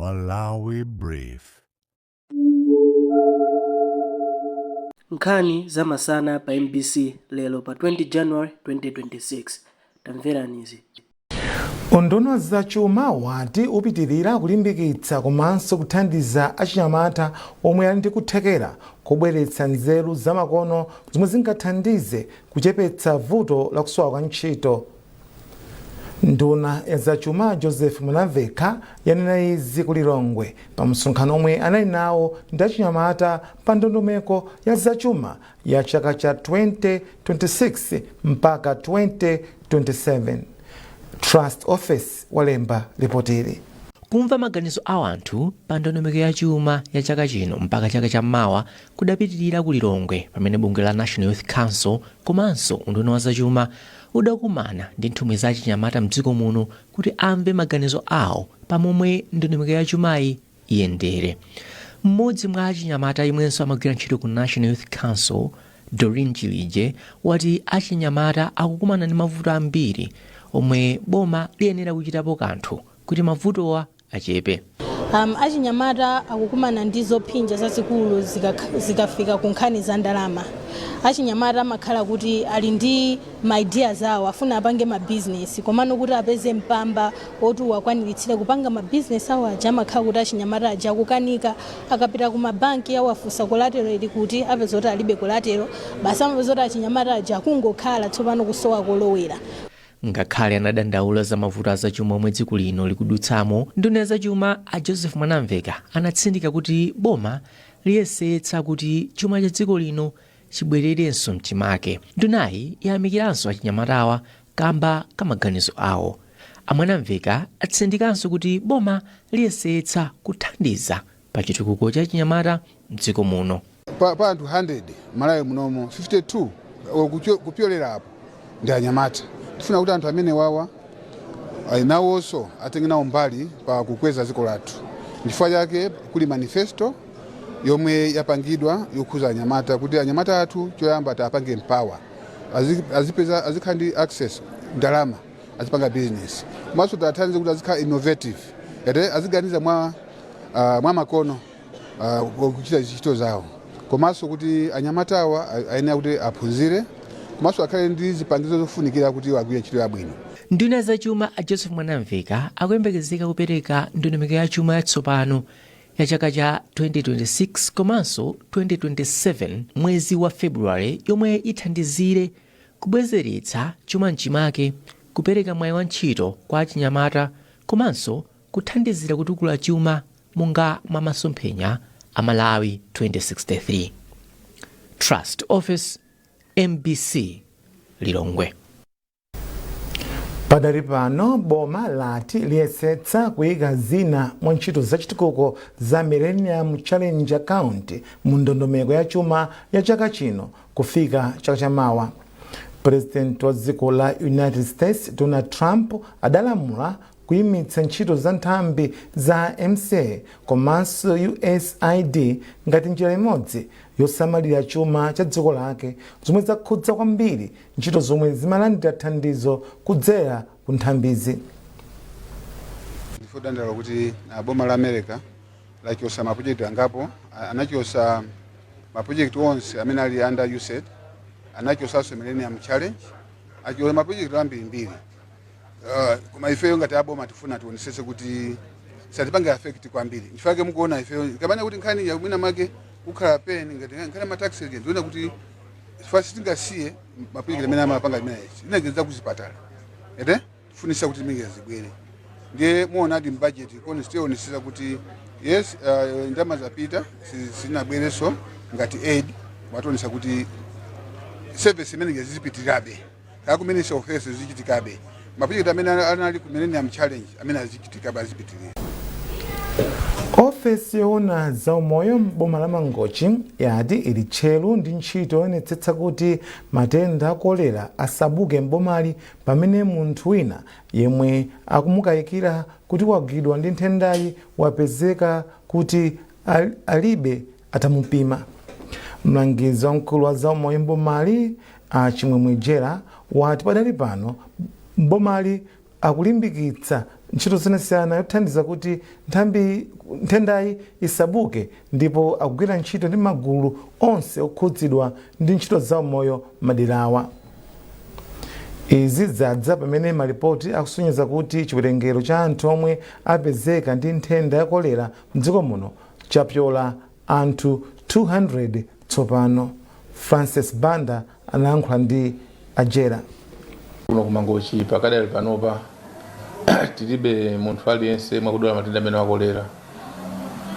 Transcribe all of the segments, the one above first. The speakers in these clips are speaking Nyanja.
Malawi Brief. Nkhani za masana pa MBC lelo pa 20 January 2026. Tamveranizi. Unduna za chuma wati upitirira kulimbikitsa komanso kuthandiza achinyamata omwe ali ndi kuthekera kubweretsa nzeru zamakono zomwe zingathandize kuchepetsa vuto la kusowa kwa ntchito. Nduna ya zachuma Joseph Mtengo yanena izi ku Lilongwe pa msonkhano omwe anali nawo ndi achinyamata pa ndondomeko ya zachuma ya chaka cha 2026 mpaka 2027. Trust Office walemba ripotiri. Kumva maganizo a anthu pa ndondomeko ya chuma ya chaka chino mpaka chaka cha mawa kudapitirira ku Lilongwe pamene bungwe la National Youth Council komanso unduna wa zachuma udakumana ndi nthumwi za achinyamata mdziko muno kuti amve maganizo awo pamomwe ndondomeko ya chumayi iyendere. Mmodzi mwa achinyamata imwenso amagwira ntchito ku National Youth Council, Doreen Chilije, wati achinyamata akukumana ndi mavuto ambiri omwe boma liyenera kuchitapo kanthu kuti mavutowa achepe. Achinyamata akukumana ndi zopsinja zazikulu zikafika ku nkhani za ndalama. Achinyamata amakhala kuti ali ndi ideas awo afuna apange ma business komano kuti apeze mpamba oti wakwaniritsire kupanga ma business awo aja amakhala kuti achinyamata aja akukanika akapita ku mabanki awo afunsa collateral kuti apeze kuti alibe collateral basi amapeza kuti achinyamata aja akungokhala tsopano kusowa kolowera. Ngakhale anadandaula za mavuto azachuma omwe dziko lino likudutsamo, nduna ya zachuma a Joseph Mtengo anatsindika kuti boma liyesetsa kuti chuma cha dziko lino chibwererenso mchimake. Ndunayi yayamikiranso achinyamatawa kamba kamaganizo awo. Mtengo atsindikanso kuti boma liyesetsa kuthandiza pa chitukuko cha achinyamata mdziko muno. Pa anthu 100 Malawi munomo 52 kupyolera apo ndi anyamata. Tifuna kuti anthu amene wawa nawonso atenge nawo mbali pa kukweza dziko lathu. Chifukwa chake kuli manifesto yomwe yapangidwa yokhuza anyamata kuti anyamata athu choyamba apange empower azipeza azikhandi access ndalama azipanga business maso tathandize kuti azikhala innovative yate aziganiza mwa makono kuchita ntchito zawo komanso kuti anyamata awa ayenera kuti aphunzire komanso akhale ndi zipangizo zofunikira kuti agwire ntchito yabwino. Nduna ya zachuma a Joseph Mtengo akuyembekezeka kupereka ndondomeko ya chuma yatsopano ya chaka cha 2026 komanso 2027 mwezi wa February yomwe ithandizire kubwezeretsa chuma mchimake, kupereka mwayi wa ntchito kwa achinyamata komanso kuthandizira kutukula chuma monga mwa masomphenya a Malawi 2063. Trust Office, MBC, Lilongwe. Padali pano boma lati liyesetsa kuyika zina mwa ntchito zachitukuko za Millennium Challenge Account mu ndondomeko ya chuma ya chaka chino kufika chaka cha mawa. President wa dziko la United States Donald Trump adalamula kuyimitsa ntchito za nthambi za MCA komanso USAID ngati njira imodzi yosamalira chuma cha dziko lake zomwe zakhudza kwambiri ntchito zomwe zimalandira thandizo kudzera ku nthambizi. Ndifudandala kuti boma la America lachosa mapproject angapo anachosa mapproject onse amene ali under USAID anachosanso Millennium Challenge achosa mapproject ambiri. Koma ifeyo ngati aboma tifuna tionesese kuti satipange affect kwambiri. Chifukwa mukuona ifeyo kabana kuti nkhani ya mwina make ukhala peni ngati nkhani ma tax agent ndiona kuti first tingasiye mapproject amene amapanga imene inageza kuzipatala. Ete tifunisa kuti mingi zibwere. Ndiye muona adi budget koni still onesesa kuti yes ndama zapita sinabwereso ngati aid watonesa kuti service imene ngezipitirabe. Kakumenesa office zichitikabe. Mapproject amene anali ku Millennium Challenge amene azichitika bazipitirira. Ofesi yoona za umoyo m'boma la Mangochi yati ili tcheru ndi ntchito yonetsetsa kuti matenda a kolera asabuke m'bomali pamene munthu wina yemwe akumukayikira kuti wagwidwa ndi nthendayi wapezeka kuti alibe atamupima. Mlangizi wamkulu wa za umoyo m'bomali Chimwemwe Jera wati padali pano m'bomali akulimbikitsa ntchito zosiyanasiyana yothandiza kuti nthendayi isabuke, ndipo akugwira ntchito ndi magulu onse okhudzidwa ndi ntchito zaumoyo maderawa. Izi zadza pamene malipoti akusonyeza kuti chiwerengero cha anthu omwe apezeka ndi nthenda ya kolera mdziko muno chapyola anthu 200 tsopano. Francis Banda anayankhula ndi Ajera. Kuno kumangochi pakadali panopa tilibe munthu aliyense mwakudwala matenda amene wakolera.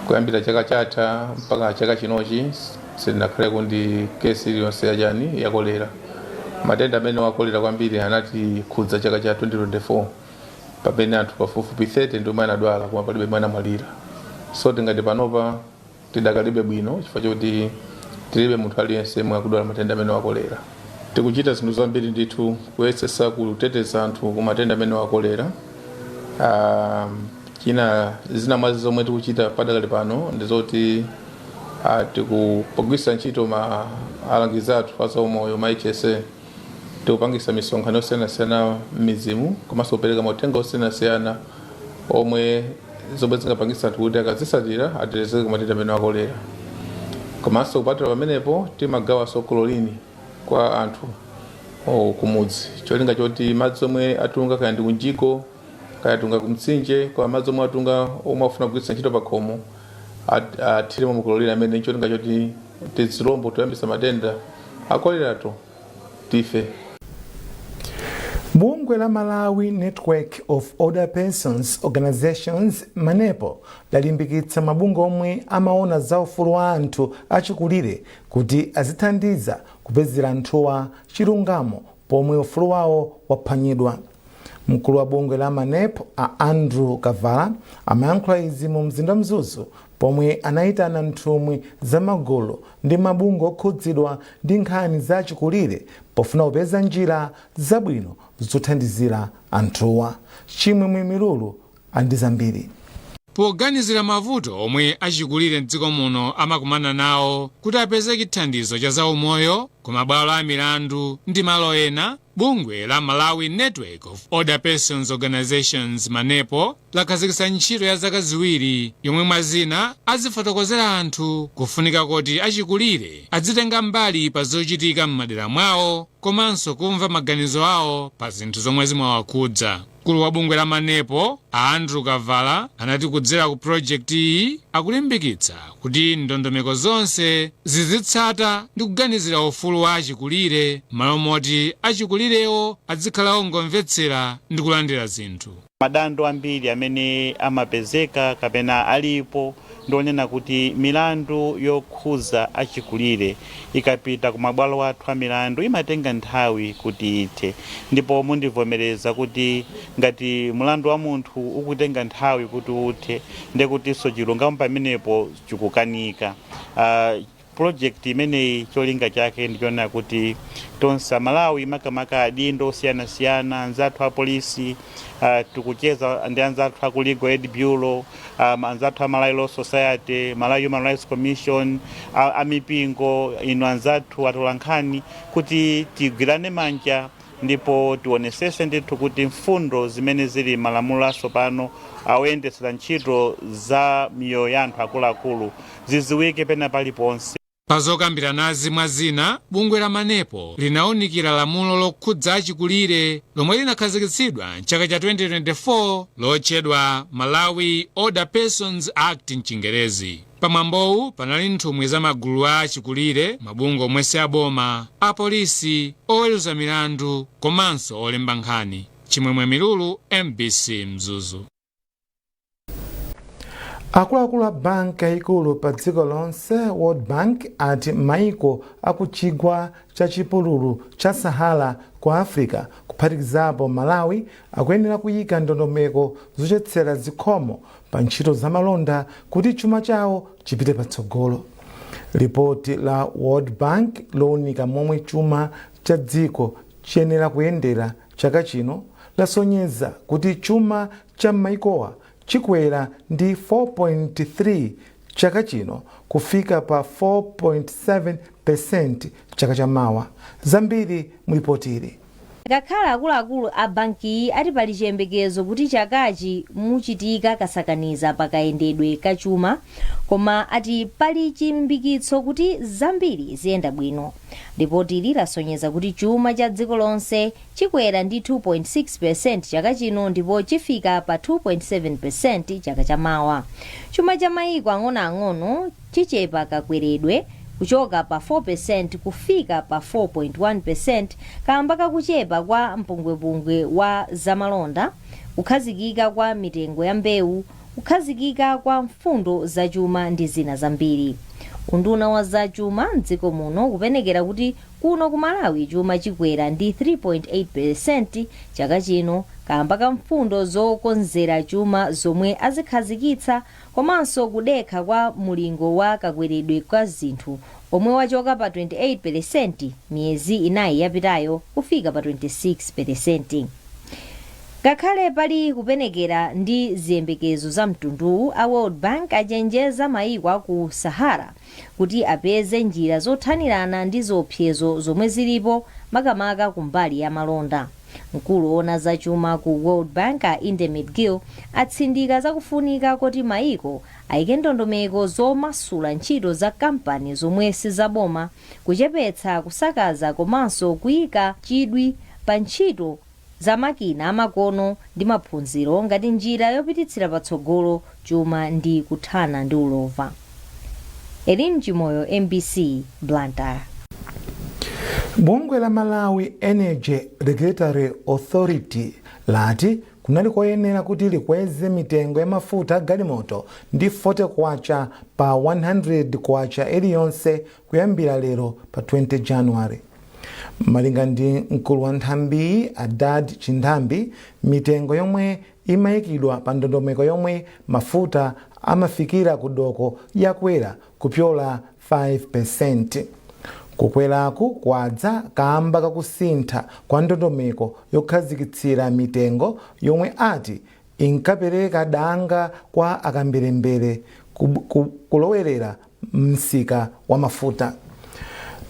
Kuyambira chaka chatha mpaka chaka chinochi sitinakhaleko ndi kesi iliyonse yachani ya kolera. Matenda amene wakolera kwambiri anati khudza chaka cha 2024 pamene anthu pafupifupi 30 ndio anadwala koma palibe mwana mwalira. So tingati panopa tidakalibe bwino chifukwa choti tilibe munthu aliyense mwakudwala matenda amene wakolera. Tikuchita zinthu zambiri ndithu kuyesesa kuteteza anthu ku matenda amene wakolera. China zina mwazi zomwe tikuchita padakali pano ndizoti tikupangisa ntchito ma alangizi athu azaumoyo ma HSA. Tikupangisa misonkhano yosiyanasiyana m'mizimu komanso kupereka mauthenga osiyanasiyana omwe zomwe zingapangisa anthu kuti akazisatira atetezeke ku matenda amene wakolera. Komanso kupatula pamenepo timagawa sokololini kwa anthu kumudzi. Cholinga choti madzi omwe atunga kaya ndi kunjiko kaya atunga kumtsinje kwa madzi omwe atunga omwe afuna kugwiritsa ntchito pakhomo athiremo mukololini amene cholinga choti tizilombo toyambisa matenda akolerato tife. Bungwe la Malawi Network of Older Persons Organizations MANEPO lalimbikitsa mabungwe omwe amaona za ufulu wa anthu achikulire kuti azithandiza kupezera anthuwa chilungamo pomwe ufulu wawo waphwanyidwa. Mkulu wa bungwe la MANEPO Andrew Kavala amayankhula izi mu mzinda Mzuzu pomwe anayitana nthumwi za magulu ndi mabungwe okhudzidwa ndi nkhani za achikulire pofuna kupeza njira zabwino zothandizira anthuwa. Chimwemwe Milulu andi zambiri. Poganizira mavuto omwe achikulire mdziko muno amakumana nawo kuti apezeke thandizo cha zaumoyo ku mabwalo a milandu ndi malo ena, bungwe la Malawi Network of Older Persons Organizations MANEPO lakhazikitsa ntchito ya zaka ziwiri yomwe mwazina azifotokozera anthu kufunika kuti achikulire azitenga mbali pa zochitika m'madera mwawo komanso kumva maganizo awo pa zinthu zomwe zimawakhudza. Mkulu wa bungwe la MANEPO Andrew Kavala anati kudzera ku project iyi akulimbikitsa kuti ndondomeko zonse zizitsata ndi kuganizira ufulu wa achikulire malo moti achikulirewo adzikhala ongomvetsera ndi kulandira zinthu. Madando ambiri amene amapezeka kapena alipo ndonena kuti milandu yokhuza achikulire ikapita ku mabwalo athu a milandu imatenga nthawi kuti ithe, ndipo mundivomereza kuti ngati mulandu wa munthu ukutenga nthawi kuti uthe ndekutinso chilungamo pamenepo chikukanika. Project imeneyi cholinga chake ndichona kuti tonse Malawi makamaka adindo osiyanasiyana, anzathu a polisi, tikucheza ndi anzathu a ku Legal Aid Bureau, anzathu a Malawi Law Society, Malawi Human Rights Commission, amipingo ino anzathu atolankhani kuti tigwirane manja ndipo tionesese ndithu kuti mfundo zimene zili malamulo asopano awendesera ntchito za miyoyo ya anthu akuluakulu ziziwike pena paliponse. Pazokambira nazi mwazina, bungwe la MANEPO linawunikira lamulo lokhudza achikulire lomwe linakhazikitsidwa mchaka cha 2024 lotchedwa Malawi Older Persons Act mchingerezi. Pamwambowu panali nthumwi za magulu a achikulire, mabungwe omwe si aboma, apolisi, oweruza milandu komanso olemba nkhani. Chimwemwe Milulu, MBC Mzuzu. Akuluakulu a banki yayikulu pa dziko lonse World Bank ati maiko akuchigwa cha chipululu cha Sahara ku Africa kuphatikizapo Malawi akuyenera kuyika ndondomeko zochetsera zikhomo pa ntchito zamalonda kuti chuma chawo chipite patsogolo. Ripoti la World Bank lowunika momwe chuma cha dziko chiyenera kuyendera chaka chino lasonyeza kuti chuma cha maikowa chikwera ndi 4.3 chaka chino kufika pa 4.7% chaka chamawa. Zambiri mulipotiri. Ngakhala akuluakulu a banki ati pali chiyembekezo kuti chakachi muchitika kasakaniza pakayendedwe kachuma, koma ati pali chilimbikitso kuti zambiri ziyenda bwino. Ripoti lasonyeza kuti chuma cha dziko lonse chikwera ndi 2.6% chaka chino ndipo chifika pa 2.7% chaka chamawa. Chuma cha mayiko ang'onoang'ono chichepa kakweredwe kuchoka pa 4% kufika pa 4.1%, kamba kakuchepa kwa mpungwepungwe wa zamalonda, kukhazikika kwa mitengo ya mbewu, kukhazikika kwa mfundo za chuma ndi zina zambiri. Unduna wa za chuma mdziko muno kupenekera kuti kuno ku Malawi chuma chikwera ndi 3.8% chaka chino, kamba ka mfundo zokonzera chuma zomwe azikhazikitsa komanso kudekha kwa mulingo wa kakweredwe kwa zinthu omwe wachoka pa 28% miyezi inayi yapitayo kufika pa 26%. Ngakhale pali kupenekera ndi ziyembekezo za mtundu, a World Bank achenjeza mayiko aku Sahara kuti apeze njira zothanirana ndi zopsezo zomwe zilipo makamaka kumbali ya malonda. Mkulu ona za chuma ku World Bank a Indemet Gill atsindika zakufunika kuti mayiko ayike ndondomeko zomasula ntchito za kampani zomwe sizaboma, kuchepetsa kusakaza komanso kuyika chidwi pa ntchito za makina amakono ndi maphunziro ngati njira yopititsira patsogolo chuma ndi kuthana ndi ulova. Elin Chimoyo, MBC, Blantyre. Bungwe la Malawi Energy Regulatory Authority lati kunali koyenera kuti likweze mitengo ya mafuta galimoto ndi 40 kwacha pa 100 kwacha iliyonse kuyambira lero pa 20 January. Malinga ndi mkulu wa nthambi Adad Chindambi, mitengo yomwe imayikidwa pa ndondomeko yomwe mafuta amafikira kudoko yakwera kupyola 5%. Kukweraku kwadza kamba kakusintha kwa ndondomeko yokhazikitsira mitengo yomwe ati inkapereka danga kwa akambirembere kulowerera msika wa mafuta.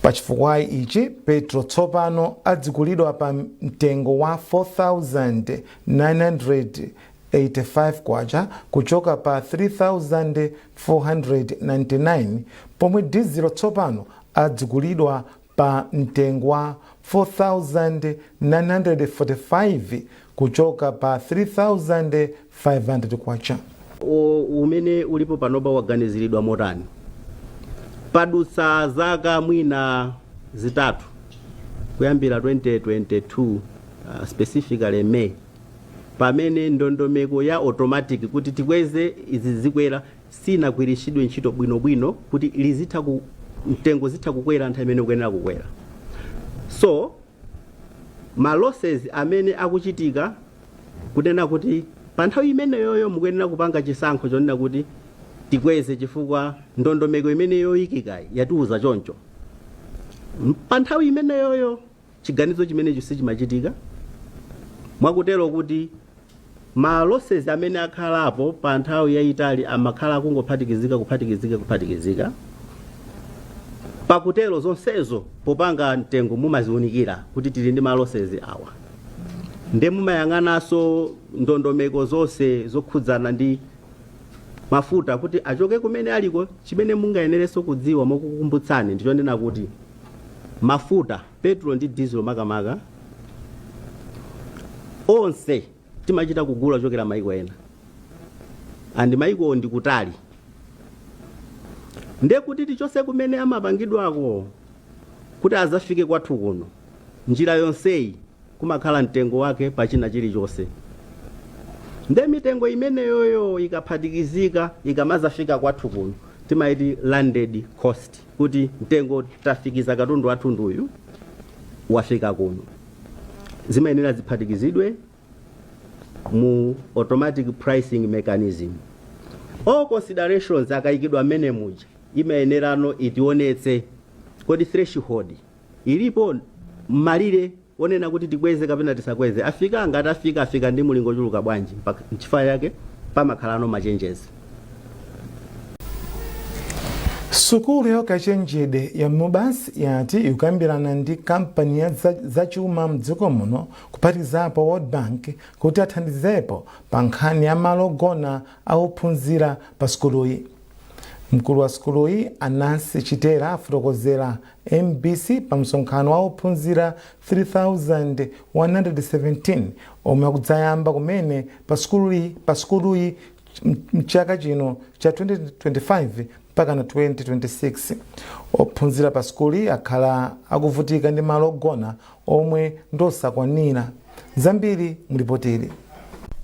Pachifukwa ichi petro tsopano adzigulidwa pa mtengo wa 4,985 kwacha kuchoka pa 3,499, pomwe dizelo tsopano adzigulidwa pa mtengo wa 4,945 kuchoka pa 3,500 kwacha. Umene ulipo panopa waganiziridwa motani. Padutsa zaka mwina zitatu kuyambira 2022 specifically May, pamene ndondomeko ya automatic kuti tikweze izi zikwera sinagwiritsidwe ntchito bwinobwino kuti lizitha mtengo zitha kukwera nthawi imene ukuyenera kukwera. So ma losses amene akuchitika kunena kuti pa nthawi imene yoyo mukuyenera kupanga chisankho chonena kuti tikweze chifukwa ndondomeko imene yoyikika yatiuza choncho. Pa nthawi imene yoyo chiganizo chimene sichimachitika, mwakutero kuti ma losses amene akhalapo pa nthawi yayitali amakhala kuphatikizika. Pakutero zonsezo popanga mtengo mumaziunikira kuti tili ndi ma losses awa. Nde mumayang'ananso ndondomeko zonse zokhudzana ndi mafuta kuti achoke kumene aliko. Chimene mungayenerenso kudziwa mokukumbutsani ndichonena kuti mafuta, petrol ndi diesel makamaka onse timachita kugula chokera maiko ena, andi maiko ndi kutali. Nde kuti tichose kumene amapangidwako kuti azafike kwathu kuno, njira yonseyi kumakhala mtengo wake pachina chilichonse. Nde mitengo imene yoyo ikaphatikizika ikamazafika kwathu kuno timaiti landed cost, kuti mtengo tafikiza katundu atunduyu wafika kuno. Zimayenera ziphatikizidwe mu automatic pricing mechanism. All considerations akayikidwa mene muja imayenerano itionetse kodi threshold ilipo malire onena kuti tikweze kapena tisakweze. Afika ngati afika ndi mulingo chuluka bwanji chifukwa yake pamakhalano machenjezi. sukulu yakachenjede ya mubasi yati ikukambirana ndi kampani ya zachuma mdziko muno kuphatikizapo World Bank kuti athandizepo pa nkhani ya malo ogona ophunzira pa sukuluyi. Mkulu wa sukuluyi Anansi Chitera afotokozera MBC pa msonkhano wa ophunzira 3117 omwe akudzayamba kumene pa sukuluyi mchaka chino cha 2025 mpaka na 2026. Ophunzira pa sukuluyi akhala akuvutika ndi malo ogona omwe ndosakwanira. Zambiri mulipotili.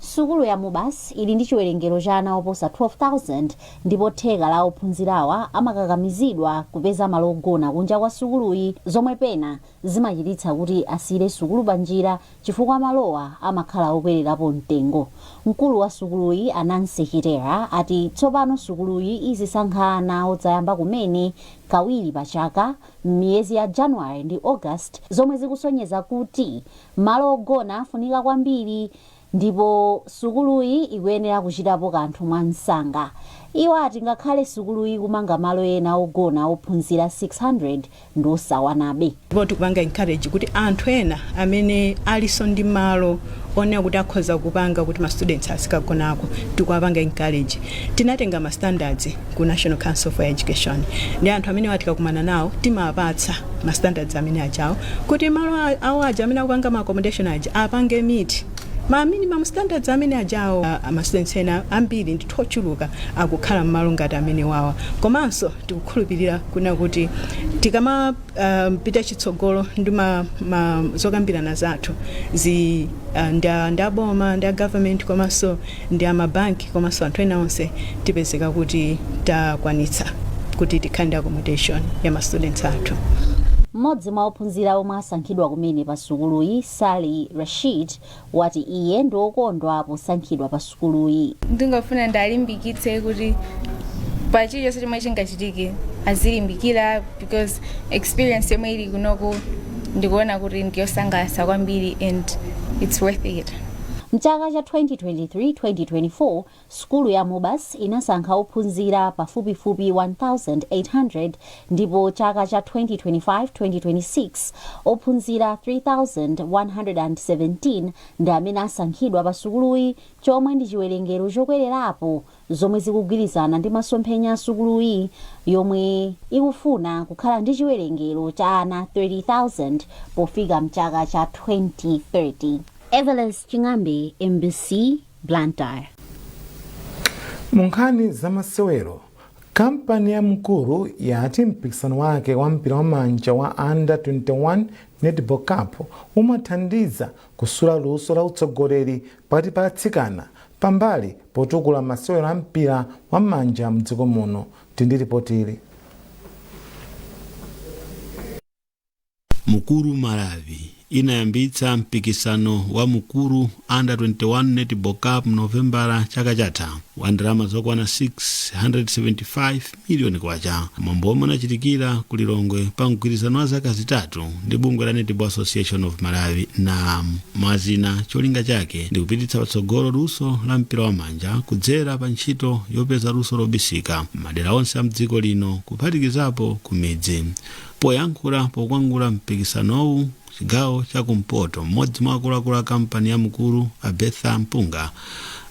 Sukulu ya mubasi ili ndi chiwerengero cha ana oposa 12,000 ndipo theka la ophunzirawa amakakamizidwa kupeza malo ogona kunja kwa sukuluyi, zomwe pena zimachititsa kuti asire sukulu panjira chifukwa malowa amakhala okwererapo mtengo. Mkulu wa sukuluyi Anansi Chitera ati tsopano sukuluyi izisankha ana odzayamba kumene kawiri pa chaka m'miyezi ya January ndi August, zomwe zikusonyeza kuti malo ogona afunika kwambiri ndipo sukuluyi ikuyenera kuchitapo kanthu mwa msanga. Iwo ati ngakhale sukuluyi kumanga malo ena ogona ophunzira 600 ndosawanabe. Ndipo tikupanga encourage kuti anthu ena amene aliso ndi malo onena kuti akhoza kupanga kuti ma students asikagonako tikuwapanga encourage. Tinatenga ma standards ku National Council for Education ndi anthu amene watikakumana nawo timawapatsa ma standards amene ajawo kuti malo awo aja amene akupanga ma accommodation aja apange meet ma minimum standards amene ajawo. Ma students ena ambiri ndi tochuluka akukhala mmalo ngati amene wawa, komanso tikukhulupirira kuna kuti tikama pita chitsogolo ndi zokambirana zathu ndi aboma ndi government komanso ndi amabanki komanso anthu ena onse tipezeka kuti takwanitsa kuti tikhande accommodation ya ma students athu. Mmodzi mwa ophunzira omwe asankhidwa kumene pa sukuluyi, Sali Rashid, wati iye ndi okondwa posankhidwa pa sukuluyi. Ndingafuna ndalimbikitse kuti pa chilichonse chomwe chingachitike azilimbikira because experience yomwe ili kunoko ndikuona kuti ndiyosangalatsa kwambiri and it's worth it. Mchaka cha 2023-2024, sukulu ya mubasi inasankha ophunzira pafupifupi 1,800 ndipo chaka cha 2025-2026 ophunzira 3,117 ndi amene asankhidwa pa sukuluyi, chomwe ndi chiwerengero chokwererapo, zomwe zikugwirizana ndi masomphenya a sukuluyi yomwe ikufuna kukhala ndi chiwerengero cha ana 30,000 pofika mchaka cha 2030. Evelyn Chingambe, MBC, Blantyre. Munkhani za masewero, kampani ya mkulu yati mpikisano wake wa mpira wa manja wa Under 21 Netball Cup umathandiza kusula luso la utsogoleri pakati pa atsikana pambali potukula masewero a mpira wa manja mdziko muno. Tindiripotili. Mukuru Malawi inayambitsa mpikisano wa mukuru Under 21 Netball Cup Novembara chaka chatha wa ndalama zokwana 675 miliyoni kwacha. Mwambo omwe unachitikira ku Lilongwe pa mgwirizano wa zaka zitatu ndi bungwe la Netball Association of Malawi na mazina cholinga chake ndi kupititsa patsogolo luso la mpira wa manja kudzera pa ntchito yopeza luso lobisika madera onse a mdziko lino kuphatikizapo ku midzi. Poyankhula pokwangula mpikisanowu chigawo cha kumpoto, mmodzi mwa akuluakulu a kampani ya mukulu Abetha Mpunga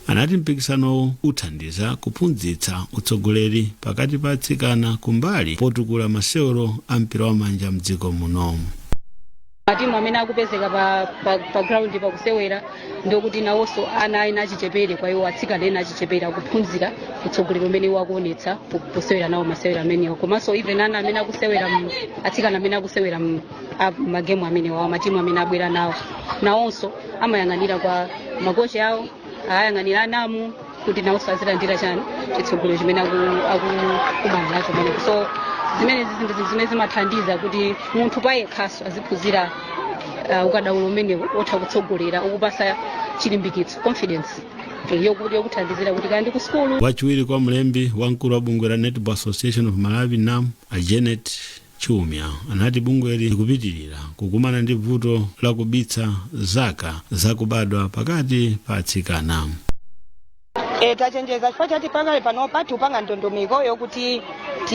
anati mpikisanowu uthandiza kuphunzitsa utsogoleri pakati pa atsikana kumbali potukula masewero a mpira wa manja mdziko muno. Matimu amene akupezeka pa ground pa kusewera ndokuti nawonso ana ena achichepere, kwa hiyo atsikana ena achichepere akuphunzira utsogoleri umene wakuonetsa kusewera nawo masewera amenewo, komanso even ana amene akusewera atsikana amene akusewera magemu amene wa matimu amene abwera nawo nawonso amayang'anira kwa makocha awo, ayang'anira anamu kuti nawonso azilandira chani chitsogolo chimene akubana nacho pamene. So zimene zimathandiza kuti munthu payekhaso aziphunzira ukadaulo umene otha kutsogolera ukupasa chilimbikitso confidence yokuthandizira kuti kandi ku skulu. Wachiwiri kwa mlembi wamkulu wa bungwe la Netball Association of Malawi NAM Janet Chumya anati bungweli likupitirira kukumana ndi vuto la kubitsa zaka zakubadwa pakati pa atsikana. Tachenjeza chifukwa chati pangale panopa tiupanga ndondomeko yokuti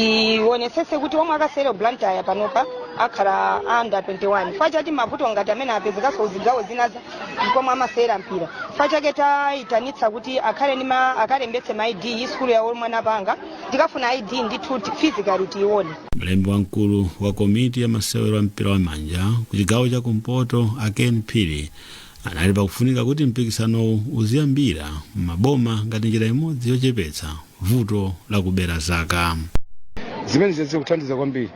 tionesese kuti omwe akasere blantyre panopa akhala under 21 chifukwa choti mavuto ngati amene apezekaso zigawo zinaza ndikomwe amasera mpira chifukwa chake tayitanitsa kuti akalembetse ma ID skulu yawo mwana panga tikafuna ID ndithu physically tiione. mlembi wamkulu wa komiti ya masewero a mpira wa manja ku chigawo cha kumpoto Ken Phiri anali pakufunika kuti mpikisano uziyambira maboma ngati njira imodzi yochepetsa vuto la kubera zaka. Zimene ziweze kuthandiza kwambiri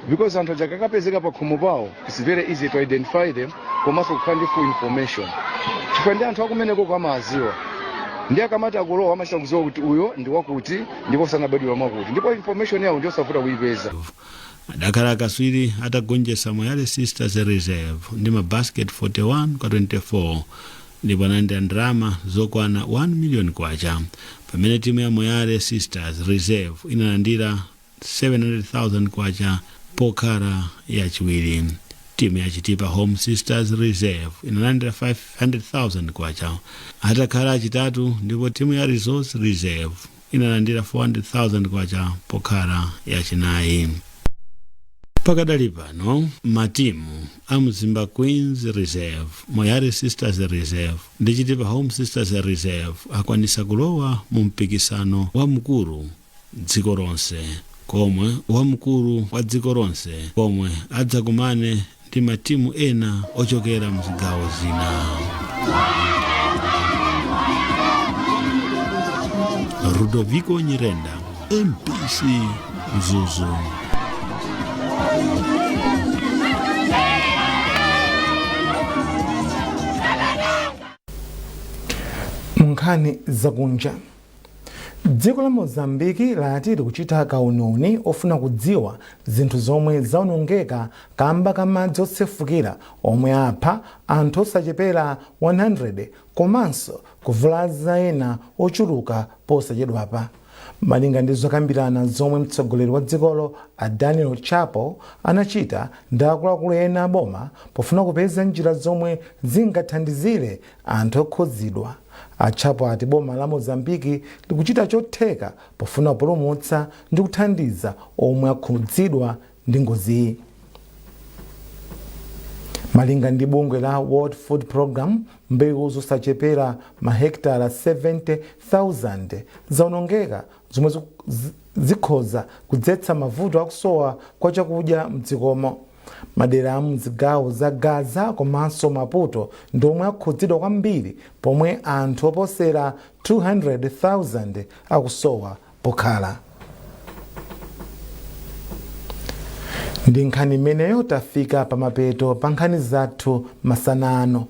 because anthu akakapezeka pa khomo pawo it's very easy to identify them komanso kukhala ndi full information chifukwa ndi anthu akumeneko kwamaziwa ndi akamati akulowa amachita kuziwa kuti uyo ndi wakuti ndipo sanabadwira mwakuti ndipo information yawo ndiyosavuta kuyipeza. adakhala akaswiri atagonjetsa Moyale Sisters Reserve ndi mabasket 41-24 ndipo analandira ndalama zokwana 1 million kwacha pamene timu ya Moyale Sisters Reserve inalandira 700,000 kwacha pokala yachiwiri. timu ya Chitipa Home Sisters Reserve inalandira 500,000 kwacha atakhala achitatu ndipo timu ya Resource Reserve inalandira 400,000 kwacha pokala yachinayi. Pakadali pano matimu a Mzimba Queens Reserve, Moyale Sisters Reserve ndi Chitipa Home Sisters Reserve akwanisa kulowa mu mpikisano wa mkulu dziko lonse komwe wamkulu wa dziko lonse komwe adzakumane ndi matimu ena ochokera mzigawo zina. Rudoviko Nyirenda, MPC Mzuzu. Nkhani zakunja. Dziko la Mozambiki lati likuchita kaunoni ofuna kudziwa zinthu zomwe zaonongeka kamba ka madzi osefukira omwe apha anthu osachepera 100 komanso kuvulaza ena ochuluka posachedwapa. Malinga ndi zokambirana zomwe mtsogoleri wa dzikolo a Daniel Chapo anachita ndi akuluakulu ena aboma pofuna kupeza njira zomwe zingathandizire anthu okhudzidwa. Achapo ati boma la Mozambiki likuchita chotheka pofuna kupulumutsa ndi kuthandiza omwe akhudzidwa ndi ngoziyi. Malinga ndi bungwe la World Food Program, mbewu zosachepera mahektara 70,000 zaonongeka zomwe zikhoza kudzetsa mavuto akusowa kwa chakudya mdzikomo. Madera a mzigawo za Gaza komanso Maputo ndomwe akhudzidwa kwambiri pomwe anthu oposera 200,000 akusowa pokhala. Ndi nkhani imeneyo tafika pa mapeto pa nkhani zathu masanano.